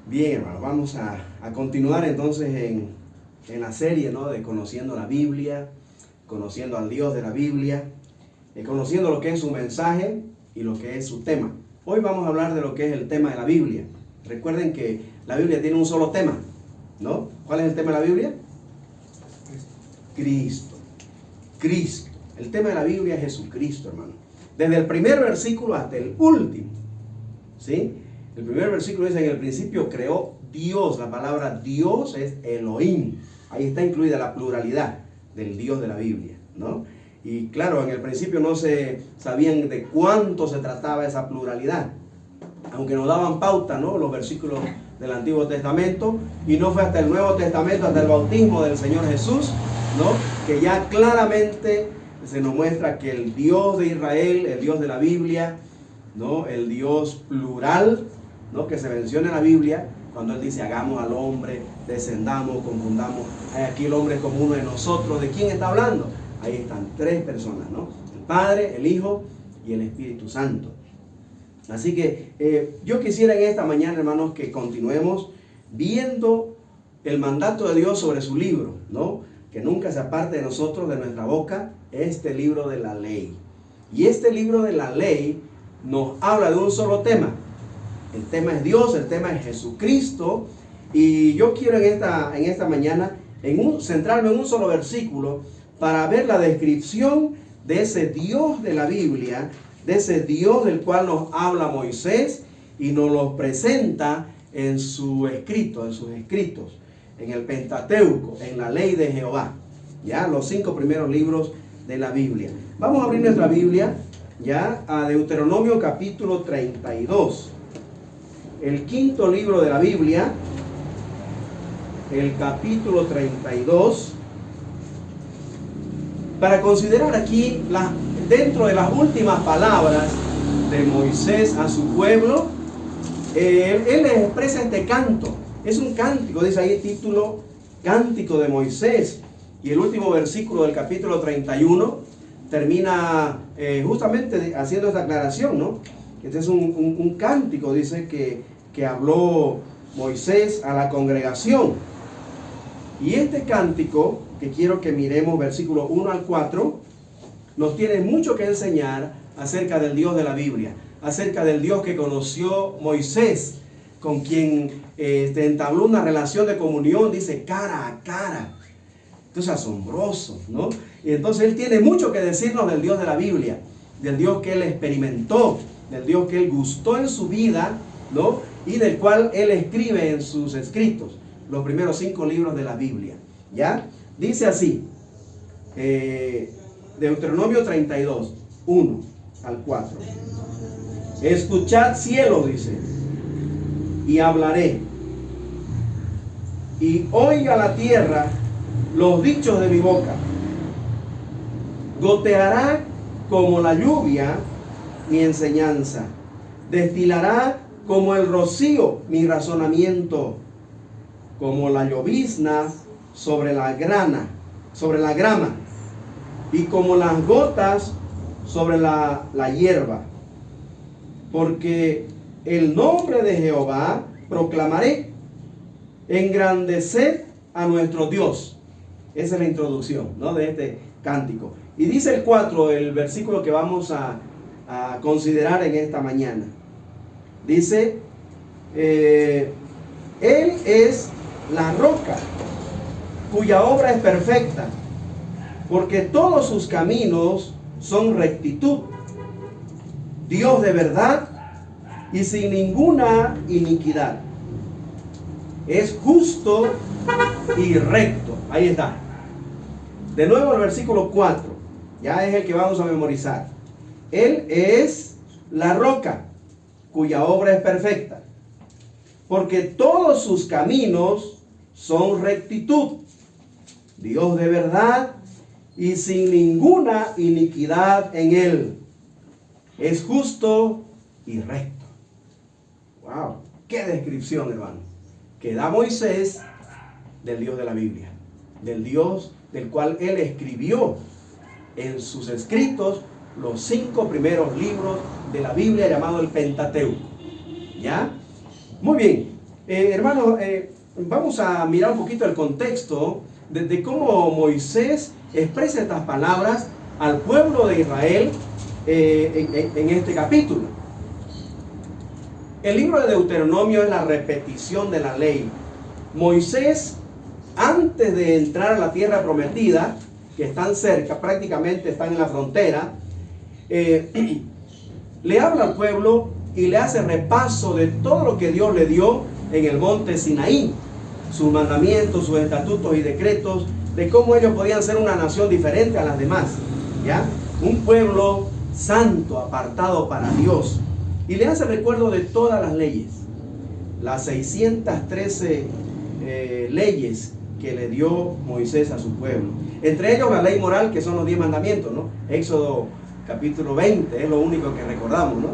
Bien, hermano, vamos a continuar entonces en la serie, ¿no? De conociendo la Biblia, conociendo al Dios de la Biblia, conociendo lo que es su mensaje y lo que es su tema. Hoy vamos a hablar de lo que es el tema de la Biblia. Recuerden que la Biblia tiene un solo tema, ¿no? ¿Cuál es el tema de la Biblia? Cristo. Cristo. El tema de la Biblia es Jesucristo, hermano. Desde el primer versículo hasta el último, ¿sí? El primer versículo dice: en el principio creó Dios. La palabra Dios es Elohim. Ahí está incluida la pluralidad del Dios de la Biblia, ¿no? Y claro, en el principio no se sabían de cuánto se trataba esa pluralidad, aunque nos daban pauta, ¿no? Los versículos del Antiguo Testamento, y no fue hasta el Nuevo Testamento, hasta el bautismo del Señor Jesús, ¿no? Que ya claramente se nos muestra que el Dios de Israel, el Dios de la Biblia, ¿no? El Dios plural, ¿no? Que se menciona en la Biblia, cuando Él dice: hagamos al hombre, descendamos, confundamos. Aquí el hombre es como uno de nosotros. ¿De quién está hablando? Ahí están tres personas, ¿no? El Padre, el Hijo y el Espíritu Santo. Así que yo quisiera en esta mañana, hermanos, que continuemos viendo el mandato de Dios sobre su libro, ¿no? Que nunca se aparte de nosotros, de nuestra boca, este libro de la ley. Y este libro de la ley nos habla de un solo tema. El tema es Dios, el tema es Jesucristo. Y yo quiero en esta mañana centrarme en un solo versículo para ver la descripción de ese Dios de la Biblia, de ese Dios del cual nos habla Moisés y nos lo presenta en sus escritos, en el Pentateuco, en la ley de Jehová, ya los 5 primeros libros de la Biblia. Vamos a abrir nuestra Biblia ya a Deuteronomio capítulo 32, el 5.º libro de la Biblia, el capítulo 32, para considerar aquí dentro de las últimas palabras de Moisés a su pueblo. Él les expresa este canto. Es un cántico, dice ahí el título: Cántico de Moisés. Y el último versículo del capítulo 31 termina justamente haciendo esta aclaración, ¿no? Este es un cántico, dice, que habló Moisés a la congregación. Y este cántico, que quiero que miremos, versículo 1 al 4, nos tiene mucho que enseñar acerca del Dios de la Biblia, acerca del Dios que conoció Moisés, con quien entabló una relación de comunión, dice, cara a cara. Esto es asombroso, ¿no? Y entonces Él tiene mucho que decirnos del Dios de la Biblia, del Dios que Él experimentó, del Dios que Él gustó en su vida, ¿no? Y del cual Él escribe en sus escritos, los primeros 5 libros de la Biblia, ¿ya? Dice así, Deuteronomio 32, 1 al 4. Escuchad, cielos, dice, y hablaré, y oiga la tierra los dichos de mi boca. Goteará como la lluvia mi enseñanza, destilará como el rocío mi razonamiento, como la llovizna sobre la grama, y como las gotas sobre la hierba. Porque el nombre de Jehová proclamaré, engrandeced a nuestro Dios. Esa es la introducción, ¿no? De este cántico. Y dice el 4, el versículo que vamos a considerar en esta mañana. Dice, Él es la roca, cuya obra es perfecta, porque todos sus caminos son rectitud. Dios de verdad y sin ninguna iniquidad. Es justo y recto. Ahí está. De nuevo el versículo 4. Ya es el que vamos a memorizar. Él es la roca, cuya obra es perfecta, porque todos sus caminos son rectitud. Dios de verdad y sin ninguna iniquidad en Él. Es justo y recto. ¡Wow! ¡Qué descripción, hermano! Que da Moisés del Dios de la Biblia, del Dios del cual Él escribió en sus escritos los 5 primeros libros de la Biblia, llamado el Pentateuco. ¿Ya? Muy bien. Hermanos, vamos a mirar un poquito el contexto de cómo Moisés expresa estas palabras al pueblo de Israel en este capítulo. El libro de Deuteronomio es la repetición de la ley. Moisés, antes de entrar a la tierra prometida, que están cerca, prácticamente están en la frontera, le habla al pueblo y le hace repaso de todo lo que Dios le dio en el monte Sinaí, sus mandamientos, sus estatutos y decretos, de cómo ellos podían ser una nación diferente a las demás, ¿ya? Un pueblo santo, apartado para Dios. Y le hace recuerdo de todas las leyes, las 613 leyes que le dio Moisés a su pueblo. Entre ellos la ley moral, que son los 10 mandamientos, ¿no? Éxodo capítulo 20 es lo único que recordamos, ¿no?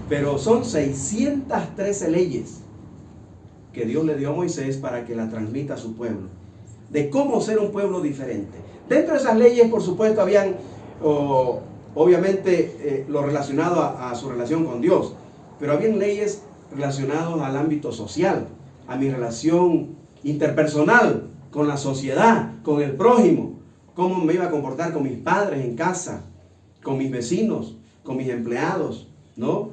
Pero son 613 leyes que Dios le dio a Moisés para que las transmita a su pueblo, de cómo ser un pueblo diferente. Dentro de esas leyes, por supuesto, habían obviamente lo relacionado a su relación con Dios, pero habían leyes relacionadas al ámbito social, a mi relación interpersonal con la sociedad, con el prójimo, cómo me iba a comportar con mis padres en casa, con mis vecinos, con mis empleados, ¿no?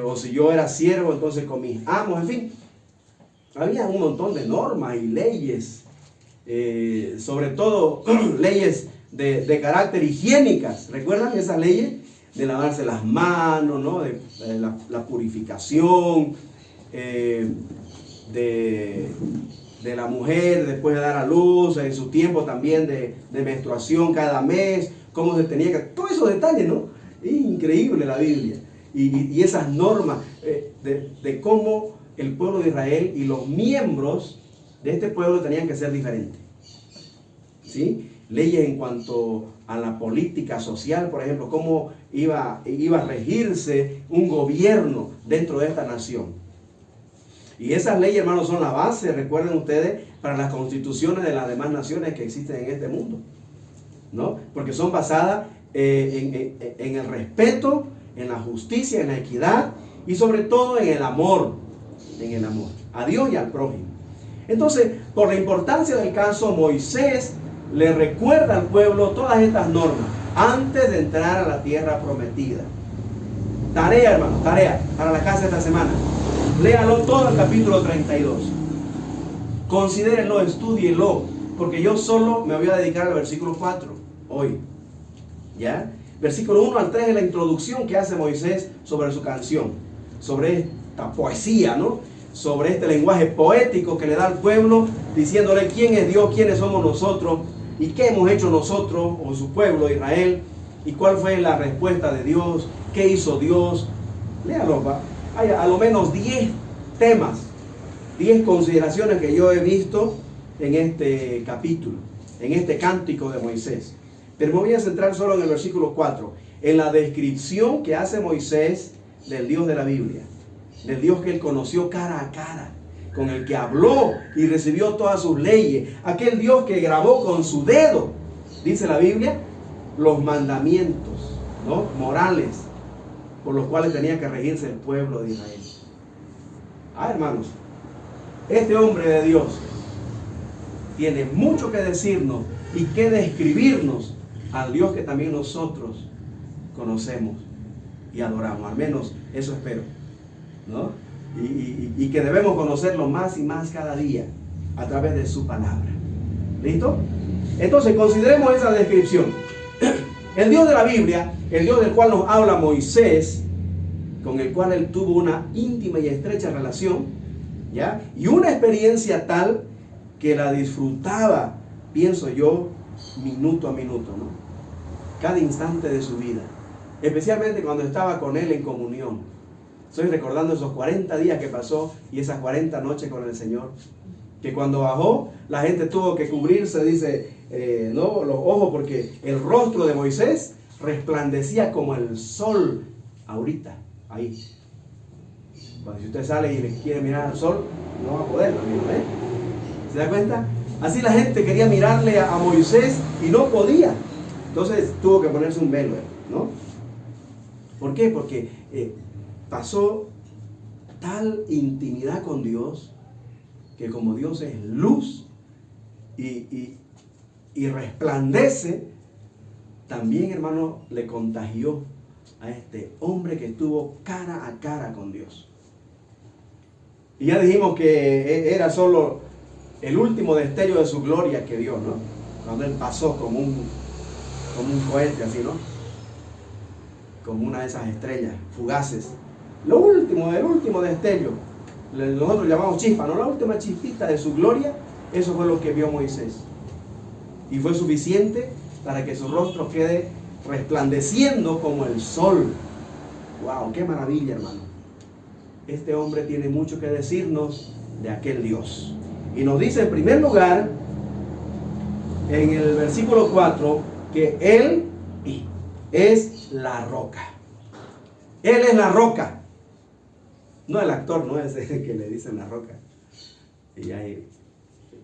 O si yo era siervo, entonces con mis amos, en fin. Había un montón de normas y leyes, sobre todo leyes de carácter higiénicas. ¿Recuerdan esas leyes? De lavarse las manos, ¿no? De la purificación, de la mujer después de dar a luz, en su tiempo también de menstruación cada mes, cómo se tenía que... Todos esos detalles, ¿no? Es increíble la Biblia. Y esas normas de cómo el pueblo de Israel y los miembros de este pueblo tenían que ser diferentes. ¿Sí? Leyes en cuanto a la política social, por ejemplo, cómo iba a regirse un gobierno dentro de esta nación. Y esas leyes, hermanos, son la base, recuerden ustedes, para las constituciones de las demás naciones que existen en este mundo, ¿no? Porque son basadas en el respeto, en la justicia, en la equidad y sobre todo en el amor a Dios y al prójimo. Entonces, por la importancia del caso, Moisés le recuerda al pueblo todas estas normas antes de entrar a la tierra prometida. Tarea, hermano, tarea para la casa esta semana. Léalo todo el capítulo 32. Considérenlo, estúdienlo, porque yo solo me voy a dedicar al versículo 4 hoy. ¿Ya? Versículo 1 al 3 es la introducción que hace Moisés sobre su canción, sobre esta poesía, ¿no? Sobre este lenguaje poético que le da al pueblo, diciéndole quién es Dios, quiénes somos nosotros y qué hemos hecho nosotros o su pueblo Israel y cuál fue la respuesta de Dios, qué hizo Dios. Léalo, va. Hay a lo menos 10 temas, 10 consideraciones que yo he visto en este capítulo, en este cántico de Moisés. Pero me voy a centrar solo en el versículo 4, en la descripción que hace Moisés del Dios de la Biblia, del Dios que él conoció cara a cara, con el que habló y recibió todas sus leyes, aquel Dios que grabó con su dedo, dice la Biblia, los mandamientos, ¿no? Morales, por los cuales tenía que regirse el pueblo de Israel. Hermanos, este hombre de Dios tiene mucho que decirnos y que describirnos al Dios que también nosotros conocemos y adoramos. Al menos eso espero, ¿no? Y que debemos conocerlo más y más cada día a través de su palabra. ¿Listo? Entonces consideremos esa descripción. El Dios de la Biblia, el Dios del cual nos habla Moisés, con el cual él tuvo una íntima y estrecha relación, ¿ya? Y una experiencia tal que la disfrutaba, pienso yo, minuto a minuto, ¿no? Cada instante de su vida, especialmente cuando estaba con él en comunión. Estoy recordando esos 40 días que pasó y esas 40 noches con el Señor, que cuando bajó la gente tuvo que cubrirse, dice, no, los ojos, porque el rostro de Moisés resplandecía como el sol ahorita, ahí. Cuando si usted sale y le quiere mirar al sol, no va a poder, amigo, ¿eh? ¿Se da cuenta? Así la gente quería mirarle a Moisés y no podía. Entonces tuvo que ponerse un velo, ¿no? ¿Por qué? Porque pasó tal intimidad con Dios que como Dios es luz y resplandece, también, hermano, le contagió a este hombre que estuvo cara a cara con Dios. Y ya dijimos que era solo el último destello de su gloria que dio, ¿no? Cuando él pasó como un cohete así, ¿no? Como una de esas estrellas fugaces. El último destello, nosotros llamamos chispa, ¿no? La última chispita de su gloria, eso fue lo que vio Moisés. Y fue suficiente para que su rostro quede resplandeciendo como el sol. ¡Wow! ¡Qué maravilla, hermano! Este hombre tiene mucho que decirnos de aquel Dios. Y nos dice en primer lugar, en el versículo 4, que Él es la roca. Él es la roca. No el actor, no es el que le dicen la roca. Y hay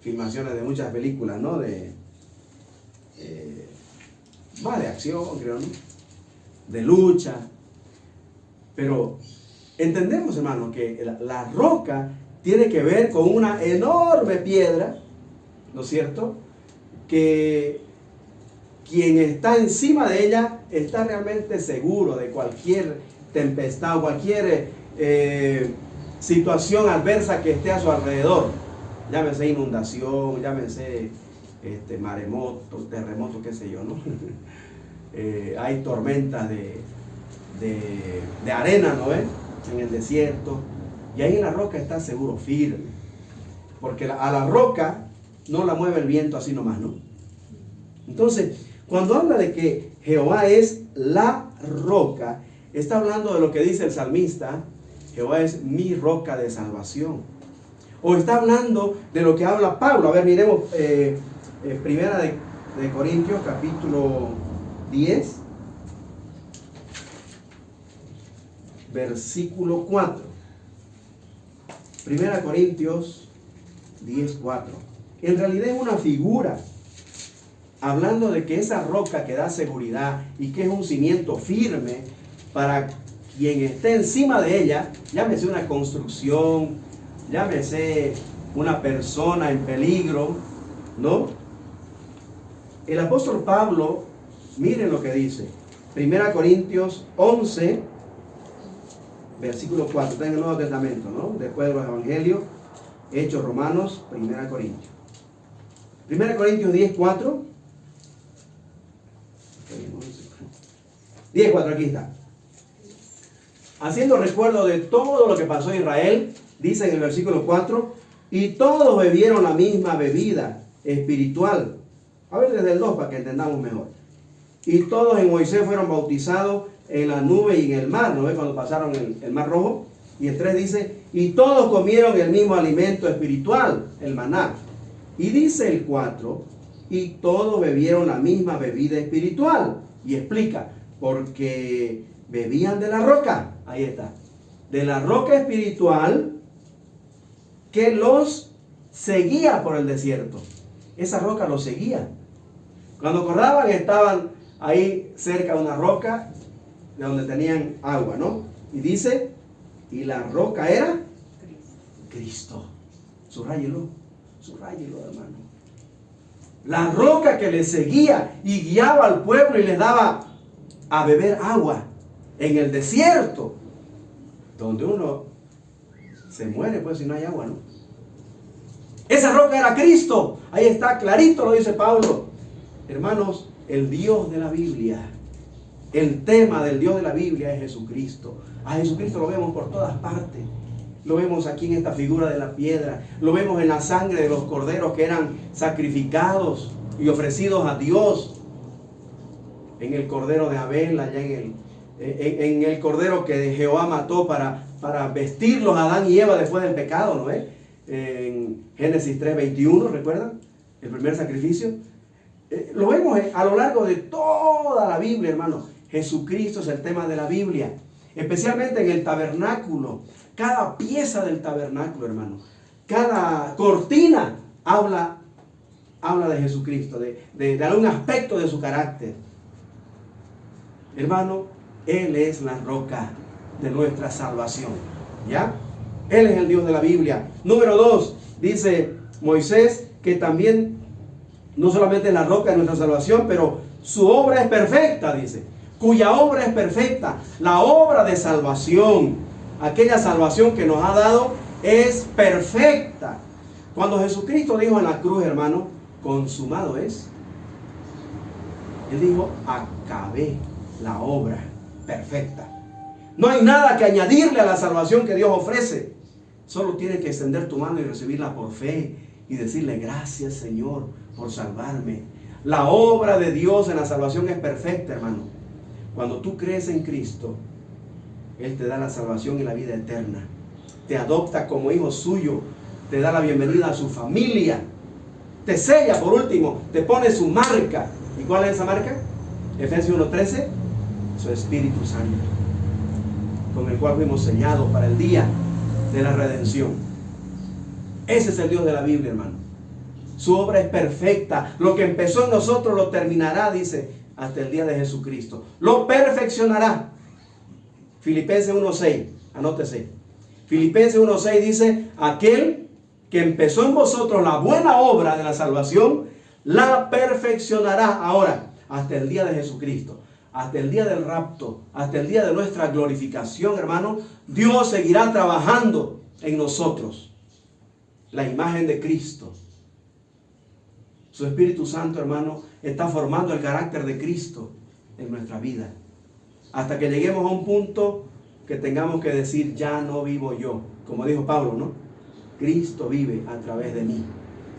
filmaciones de muchas películas, ¿no? Más de acción, creo, ¿no? De lucha. Pero entendemos, hermano, que la roca tiene que ver con una enorme piedra, ¿no es cierto? Que quien está encima de ella está realmente seguro de cualquier tempestad o cualquier situación adversa que esté a su alrededor. Llámese inundación, llámese maremoto, terremoto, qué sé yo, ¿no? Hay tormentas de arena, ¿no ves? En el desierto. Y ahí la roca está seguro, firme. Porque a la roca no la mueve el viento así nomás, ¿no? Entonces, cuando habla de que Jehová es la roca, está hablando de lo que dice el salmista: Jehová es mi roca de salvación. O está hablando de lo que habla Pablo. A ver, miremos Primera de Corintios, capítulo 10, versículo 4. Primera Corintios 10, 4. En realidad es una figura, hablando de que esa roca que da seguridad y que es un cimiento firme para quien esté encima de ella, llámese una construcción, llámese una persona en peligro, ¿no? El apóstol Pablo, miren lo que dice, 1 Corintios 11, versículo 4, está en el Nuevo Testamento, ¿no? Después de los Evangelios, Hechos, Romanos, 1 Corintios. 1 Corintios 10, 4. 10, 4, aquí está. Haciendo recuerdo de todo lo que pasó en Israel, dice en el versículo 4, y todos bebieron la misma bebida espiritual. A ver desde el 2 para que entendamos mejor. Y todos en Moisés fueron bautizados en la nube y en el mar, ¿no ves? Cuando pasaron el mar rojo. Y el 3 dice, y todos comieron el mismo alimento espiritual, el maná. Y dice el 4, y todos bebieron la misma bebida espiritual. Y explica, porque bebían de la roca, ahí está, de la roca espiritual que los seguía por el desierto. Esa roca los seguía. Cuando acordaban estaban ahí cerca de una roca de donde tenían agua, ¿no? Y dice, y la roca era Cristo. Subrayelo, hermano. La roca que les seguía y guiaba al pueblo y les daba a beber agua en el desierto, donde uno se muere pues si no hay agua, ¿no? Esa roca era Cristo. Ahí está, clarito lo dice Pablo. Hermanos, el Dios de la Biblia, el tema del Dios de la Biblia es Jesucristo. A Jesucristo lo vemos por todas partes. Lo vemos aquí en esta figura de la piedra. Lo vemos en la sangre de los corderos que eran sacrificados y ofrecidos a Dios. En el cordero de Abel, allá en el cordero que Jehová mató para vestirlos a Adán y Eva después del pecado, ¿no es? En Génesis 3:21, ¿recuerdan? El primer sacrificio. Lo vemos a lo largo de toda la Biblia, hermano. Jesucristo es el tema de la Biblia. Especialmente en el tabernáculo. Cada pieza del tabernáculo, hermano. Cada cortina habla de Jesucristo, de algún aspecto de su carácter. Hermano, Él es la roca de nuestra salvación. ¿Ya? Él es el Dios de la Biblia. Número 2, dice Moisés que también no solamente es la roca de nuestra salvación, pero su obra es perfecta, dice, cuya obra es perfecta. La obra de salvación, aquella salvación que nos ha dado, es perfecta. Cuando Jesucristo dijo en la cruz, hermano, consumado es, Él dijo, acabé la obra perfecta. No hay nada que añadirle a la salvación que Dios ofrece. Solo tienes que extender tu mano y recibirla por fe y decirle, gracias Señor por salvarme. La obra de Dios en la salvación es perfecta, hermano. Cuando tú crees en Cristo, Él te da la salvación y la vida eterna. Te adopta como hijo suyo, te da la bienvenida a su familia, te sella por último, te pone su marca. ¿Y cuál es esa marca? Efesios 1:13, su Espíritu Santo, con el cual fuimos sellados para el día de la redención. Ese es el Dios de la Biblia, hermano. Su obra es perfecta. Lo que empezó en nosotros lo terminará, dice, hasta el día de Jesucristo. Lo perfeccionará. Filipenses 1:6, anótese. Filipenses 1:6 dice, aquel que empezó en vosotros la buena obra de la salvación, la perfeccionará ahora, hasta el día de Jesucristo, hasta el día del rapto, hasta el día de nuestra glorificación, hermano. Dios seguirá trabajando en nosotros la imagen de Cristo. Su Espíritu Santo, hermano, está formando el carácter de Cristo en nuestra vida, hasta que lleguemos a un punto que tengamos que decir, ya no vivo yo, como dijo Pablo, ¿no? Cristo vive a través de mí.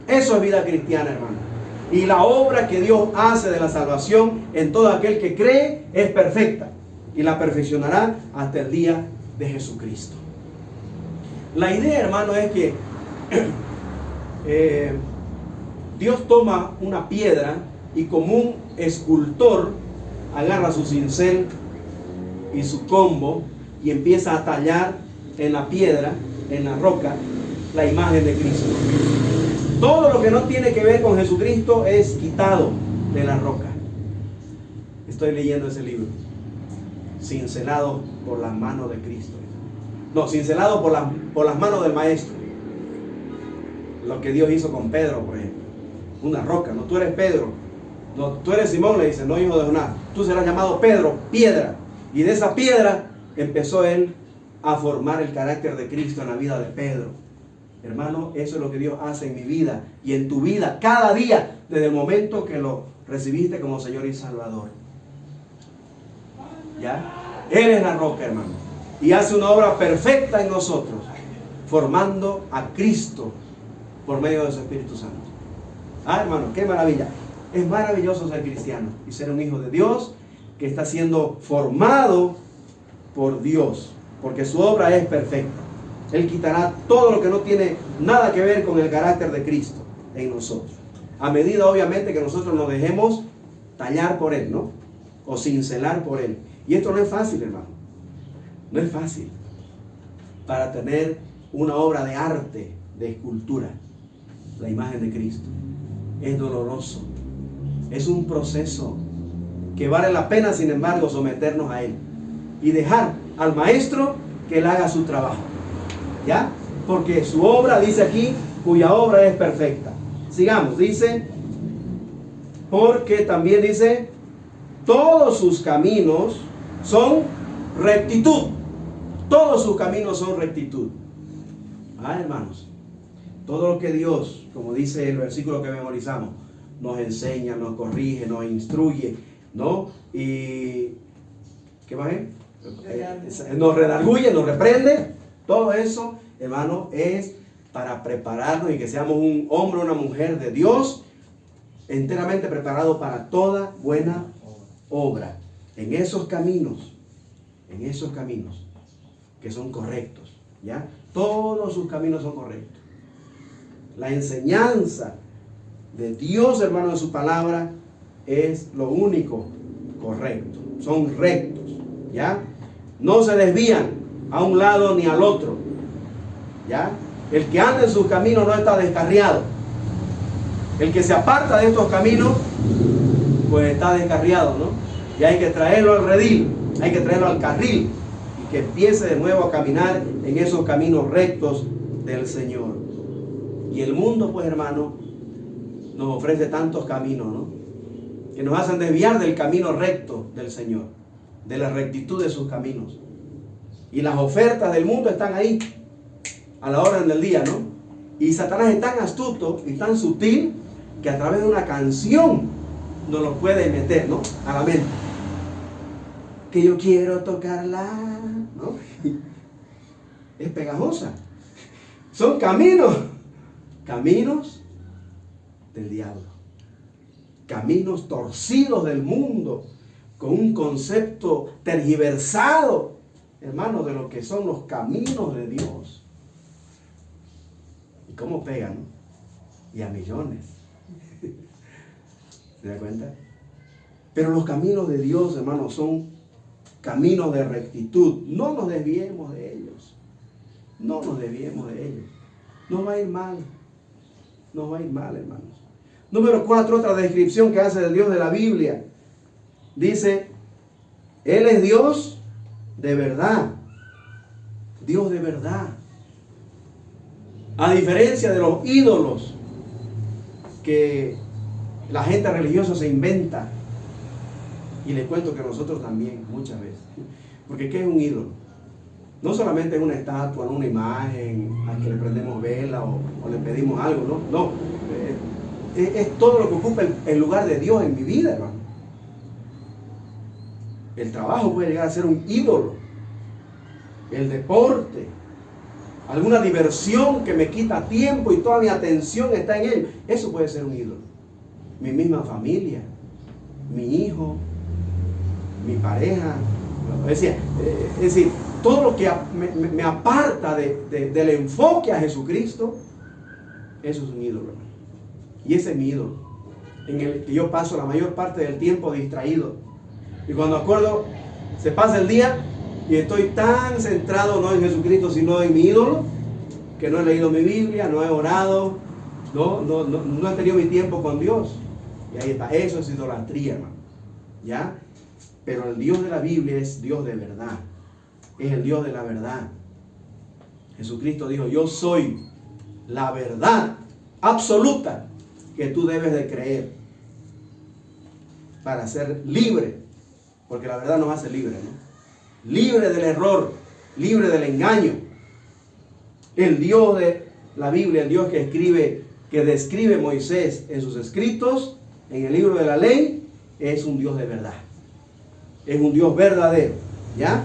Eso es vida cristiana, hermano. Y la obra que Dios hace de la salvación en todo aquel que cree es perfecta, y la perfeccionará hasta el día de Jesucristo. La idea, hermano, es que Dios toma una piedra y como un escultor agarra su cincel y su combo y empieza a tallar en la piedra, en la roca, la imagen de Cristo. Todo lo que no tiene que ver con Jesucristo es quitado de la roca. Estoy leyendo ese libro. Cincelado por las manos de Cristo. No, cincelado por las manos del Maestro. Lo que Dios hizo con Pedro, por ejemplo. Una roca. No, tú eres Pedro. No, tú eres Simón, le dice, no hijo de Jonás. Tú serás llamado Pedro, piedra. Y de esa piedra empezó él a formar el carácter de Cristo en la vida de Pedro. Hermano, eso es lo que Dios hace en mi vida y en tu vida cada día, desde el momento que lo recibiste como Señor y Salvador. ¿Ya? Él es la roca, hermano, y hace una obra perfecta en nosotros, formando a Cristo por medio de su Espíritu Santo. Ah, hermano, qué maravilla. Es maravilloso ser cristiano y ser un hijo de Dios que está siendo formado por Dios, porque su obra es perfecta. Él quitará todo lo que no tiene nada que ver con el carácter de Cristo en nosotros. A medida, obviamente, que nosotros nos dejemos tallar por Él, ¿no? O cincelar por Él. Y esto no es fácil, hermano. No es fácil. Para tener una obra de arte, de escultura, la imagen de Cristo. Es doloroso. Es un proceso que vale la pena, sin embargo, someternos a Él. Y dejar al Maestro que Él haga su trabajo. ¿Ya? Porque su obra, dice aquí, cuya obra es perfecta. Sigamos, dice, porque también dice, todos sus caminos son rectitud. Todos sus caminos son rectitud. Ah, hermanos, todo lo que Dios, como dice el versículo que memorizamos, nos enseña, nos corrige, nos instruye, ¿no? Y, ¿qué más es? Nos redarguye, nos reprende. Todo eso, hermano, es para prepararnos y que seamos un hombre o una mujer de Dios enteramente preparado para toda buena obra. En esos caminos que son correctos, ¿ya? Todos sus caminos son correctos. La enseñanza de Dios, hermano, de su palabra es lo único correcto. Son rectos, ¿ya? No se desvían a un lado ni al otro, ¿ya? El que anda en sus caminos no está descarriado. El que se aparta de estos caminos, pues está descarriado, ¿no? Y hay que traerlo al redil, hay que traerlo al carril y que empiece de nuevo a caminar en esos caminos rectos del Señor. Y el mundo, pues hermano, nos ofrece tantos caminos, ¿no? Que nos hacen desviar del camino recto del Señor, de la rectitud de sus caminos. Y las ofertas del mundo están ahí, a la orden del día, ¿no? Y Satanás es tan astuto y tan sutil que a través de una canción nos lo puede meter, ¿no?, a la mente. Que yo quiero tocarla, ¿no? Es pegajosa. Son caminos del diablo. Caminos torcidos del mundo, con un concepto tergiversado, hermanos, de lo que son los caminos de Dios. ¿Y cómo pegan? Y a millones. ¿Se da cuenta? Pero los caminos de Dios, hermanos, son caminos de rectitud. No nos desviemos de ellos. No nos desviemos de ellos. Nos va a ir mal. Nos va a ir mal, hermanos. Número 4, otra descripción que hace del Dios de la Biblia. Dice, Él es Dios de verdad. Dios de verdad. A diferencia de los ídolos que la gente religiosa se inventa. Y les cuento que nosotros también, muchas veces. Porque ¿qué es un ídolo? No solamente es una estatua, una imagen a que le prendemos vela o le pedimos algo, ¿no? No, es todo lo que ocupa el lugar de Dios en mi vida, hermano. El trabajo puede llegar a ser un ídolo. El deporte, alguna diversión que me quita tiempo y toda mi atención está en ello, eso puede ser un ídolo. Mi misma familia, mi hijo, mi pareja, es decir, todo lo que me aparta del enfoque a Jesucristo, eso es un ídolo. Y ese es mi ídolo, en el que yo paso la mayor parte del tiempo distraído. Y cuando acuerdo, se pasa el día y estoy tan centrado no en Jesucristo, sino en mi ídolo, que no he leído mi Biblia, no he orado, no he tenido mi tiempo con Dios. Y ahí está, eso es idolatría, hermano. ¿Ya? Pero el Dios de la Biblia es Dios de verdad. Es el Dios de la verdad. Jesucristo dijo, yo soy la verdad absoluta que tú debes de creer para ser libre. Porque la verdad nos hace libre, ¿no? Libre del error, libre del engaño. El Dios de la Biblia, el Dios que describe Moisés en sus escritos, en el libro de la ley, es un Dios de verdad. Es un Dios verdadero. ¿Ya?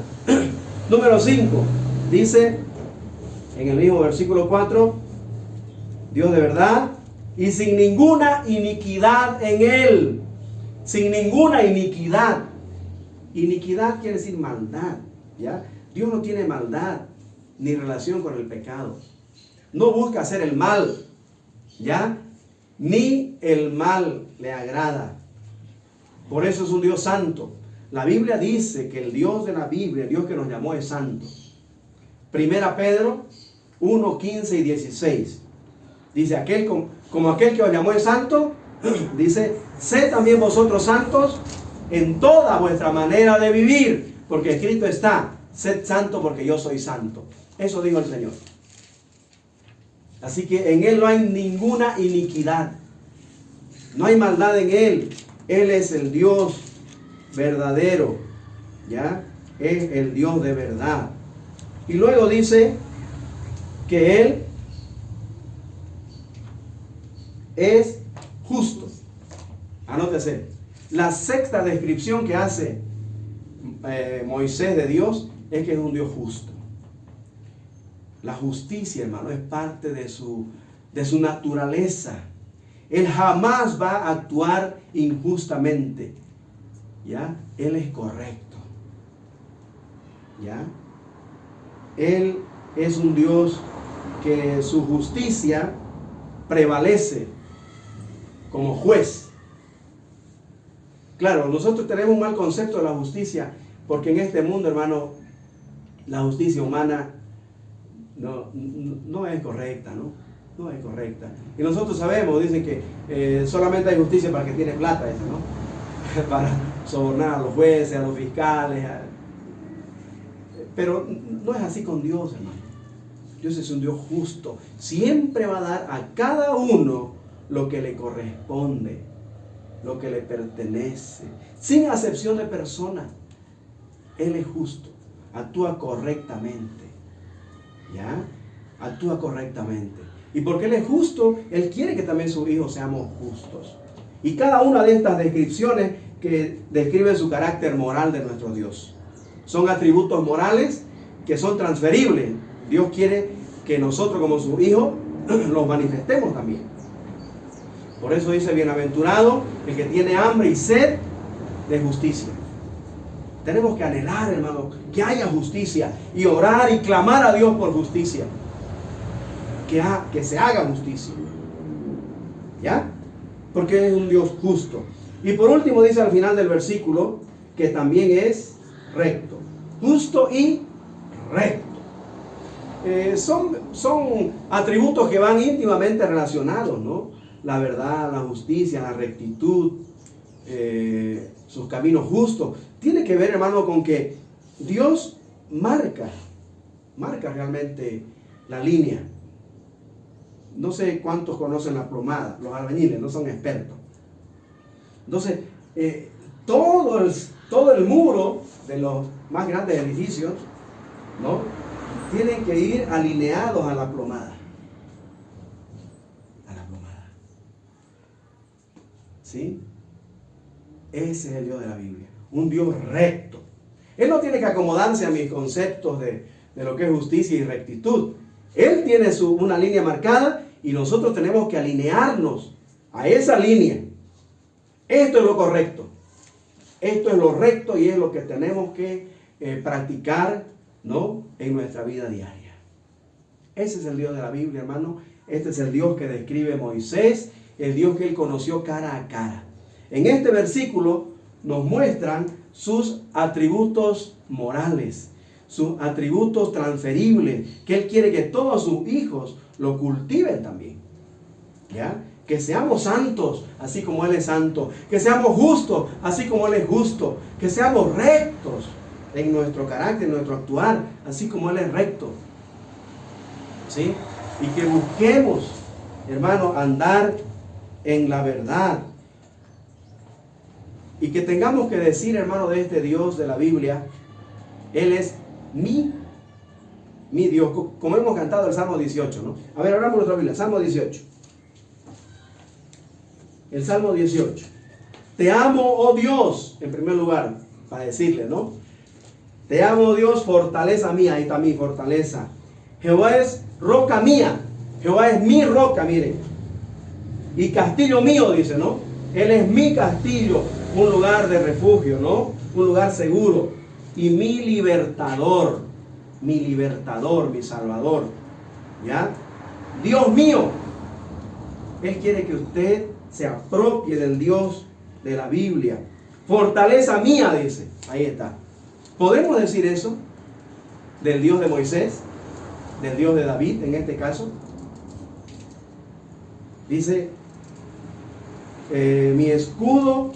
Número 5. Dice en el mismo versículo 4, Dios de verdad y sin ninguna iniquidad en Él. Sin ninguna iniquidad. Iniquidad quiere decir maldad. ¿Ya? Dios no tiene maldad ni relación con el pecado. No busca hacer el mal. ¿Ya? Ni el mal le agrada. Por eso es un Dios santo. La Biblia dice que el Dios de la Biblia, el Dios que nos llamó, es santo. Primera Pedro 1, 15 y 16. Dice, como aquel que os llamó es santo, dice, sed también vosotros santos en toda vuestra manera de vivir, porque escrito está, sed santo porque yo soy santo. Eso dijo el Señor. Así que en Él no hay ninguna iniquidad. No hay maldad en Él. Él es el Dios verdadero. ¿Ya? Es el Dios de verdad. Y luego dice que Él es justo. Anótese. La sexta descripción que hace Moisés de Dios es que es un Dios justo. La justicia, hermano, es parte de su naturaleza. Él jamás va a actuar injustamente. ¿Ya? Él es correcto. ¿Ya? Él es un Dios que su justicia prevalece como juez. Claro, nosotros tenemos un mal concepto de la justicia, porque en este mundo, hermano, la justicia humana no es correcta, ¿no? No es correcta. Y nosotros sabemos, dicen que solamente hay justicia para el que tiene plata, ¿no? Para sobornar a los jueces, a los fiscales. Pero no es así con Dios, hermano. Dios es un Dios justo. Siempre va a dar a cada uno lo que le corresponde, lo que le pertenece, sin acepción de persona. Él es justo, actúa correctamente, ¿ya? Actúa correctamente. Y porque Él es justo, Él quiere que también sus hijos seamos justos. Y cada una de estas descripciones que describen su carácter moral de nuestro Dios son atributos morales que son transferibles. Dios quiere que nosotros como sus hijos los manifestemos también. Por eso dice: bienaventurado el que tiene hambre y sed de justicia. Tenemos que anhelar, hermano, que haya justicia y orar y clamar a Dios por justicia. Que se haga justicia. ¿Ya? Porque es un Dios justo. Y por último dice al final del versículo que también es recto. Justo y recto. Son atributos que van íntimamente relacionados, ¿no? La verdad, la justicia, la rectitud, sus caminos justos. Tiene que ver, hermano, con que Dios marca realmente la línea. No sé cuántos conocen la plomada, los albañiles no son expertos. Entonces, todo el muro de los más grandes edificios, ¿no?, tienen que ir alineados a la plomada. A la plomada. ¿Sí? Ese es el Dios de la Biblia. Un Dios recto. Él no tiene que acomodarse a mis conceptos de lo que es justicia y rectitud. Él tiene una línea marcada y nosotros tenemos que alinearnos a esa línea. Esto es lo correcto. Esto es lo recto y es lo que tenemos que practicar, ¿no?, en nuestra vida diaria. Ese es el Dios de la Biblia, hermano. Este es el Dios que describe Moisés, el Dios que él conoció cara a cara. En este versículo nos muestran sus atributos morales, sus atributos transferibles, que él quiere que todos sus hijos lo cultiven también. ¿Ya? Que seamos santos, así como Él es santo. Que seamos justos, así como Él es justo. Que seamos rectos en nuestro carácter, en nuestro actuar, así como Él es recto. ¿Sí? Y que busquemos, hermano, andar en la verdad. Y que tengamos que decir, hermano, de este Dios de la Biblia: Él es mi Dios. Como hemos cantado el Salmo 18, ¿no? A ver, abramos nuestra Biblia, Salmo 18. El Salmo 18. Te amo, oh Dios, en primer lugar, para decirle, ¿no? Te amo, oh Dios, fortaleza mía. Ahí está mi fortaleza. Jehová es roca mía. Jehová es mi roca, mire. Y castillo mío, dice, ¿no? Él es mi castillo, un lugar de refugio, ¿no? Un lugar seguro. Y mi libertador, mi salvador. ¿Ya? Dios mío. Él quiere que usted se apropie del Dios de la Biblia. Fortaleza mía, dice. Ahí está. ¿Podemos decir eso del Dios de Moisés? Del Dios de David, en este caso. Dice: mi escudo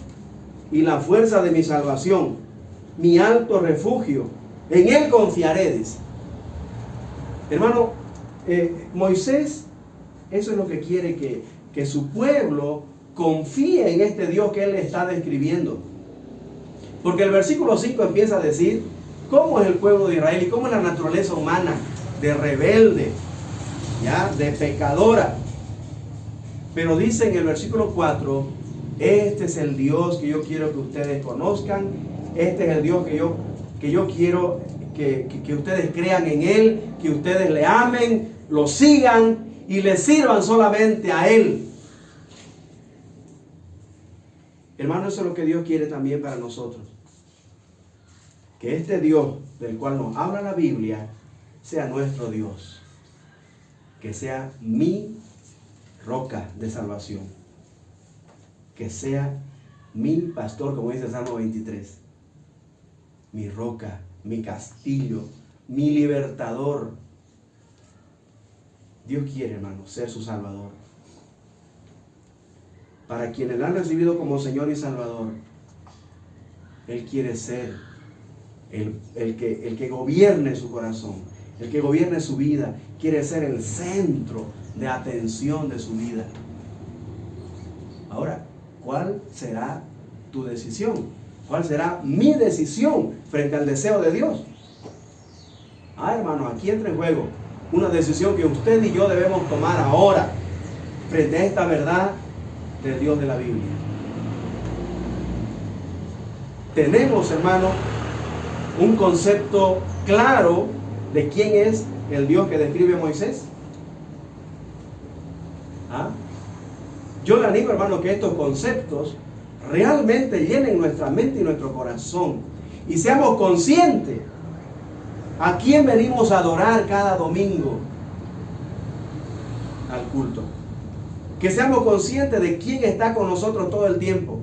y la fuerza de mi salvación, mi alto refugio, en Él confiaré, dice. Hermano, Moisés, eso es lo que quiere que su pueblo confíe en este Dios que Él le está describiendo. Porque el versículo 5 empieza a decir cómo es el pueblo de Israel y cómo es la naturaleza humana, de rebelde, ¿ya?, de pecadora. Pero dice en el versículo 4: este es el Dios que yo quiero que ustedes conozcan. Este es el Dios que yo quiero que ustedes crean en Él, que ustedes le amen, lo sigan y le sirvan solamente a Él. Hermano, eso es lo que Dios quiere también para nosotros. Que este Dios del cual nos habla la Biblia sea nuestro Dios. Que sea mi roca de salvación. Que sea mi pastor, como dice el Salmo 23. Mi roca, mi castillo, mi libertador. Dios quiere, hermano, ser su salvador. Para quienes la han recibido como Señor y Salvador, Él quiere ser el que gobierne su corazón, el que gobierne su vida, quiere ser el centro de atención de su vida. Ahora, ¿cuál será tu decisión? ¿Cuál será mi decisión frente al deseo de Dios? Hermano, aquí entra en juego una decisión que usted y yo debemos tomar ahora frente a esta verdad del Dios de la Biblia. Tenemos, hermano, un concepto claro de quién es el Dios que describe Moisés. Yo le animo, hermano, que estos conceptos realmente llenen nuestra mente y nuestro corazón y seamos conscientes a quién venimos a adorar cada domingo al culto. Que seamos conscientes de quién está con nosotros todo el tiempo.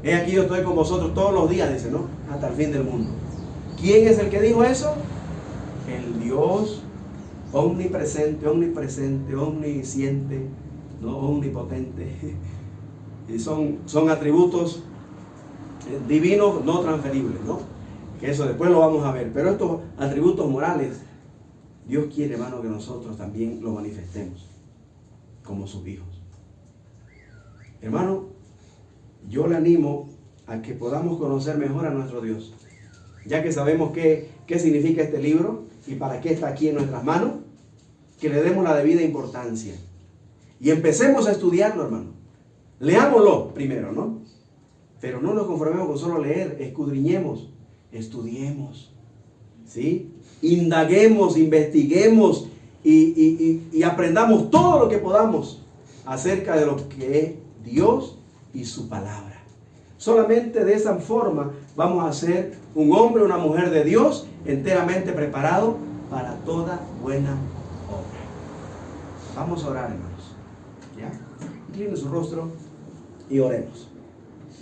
He aquí yo estoy con vosotros todos los días, dice, ¿no? Hasta el fin del mundo. ¿Quién es el que dijo eso? El Dios omnipresente, omnisciente, ¿no? Omnipotente. Y son atributos divinos no transferibles, ¿no? Que eso después lo vamos a ver. Pero estos atributos morales, Dios quiere, hermano, que nosotros también lo manifestemos como sus hijos. Hermano, yo le animo a que podamos conocer mejor a nuestro Dios. Ya que sabemos qué significa este libro y para qué está aquí en nuestras manos, que le demos la debida importancia. Y empecemos a estudiarlo, hermano. Leámoslo primero, ¿no? Pero no nos conformemos con solo leer, escudriñemos, estudiemos, ¿sí? Indaguemos, investiguemos y aprendamos todo lo que podamos acerca de lo que es Dios y su palabra. Solamente de esa forma vamos a ser un hombre o una mujer de Dios enteramente preparado para toda buena obra. Vamos a orar, hermanos. ¿Ya? Incline su rostro y oremos.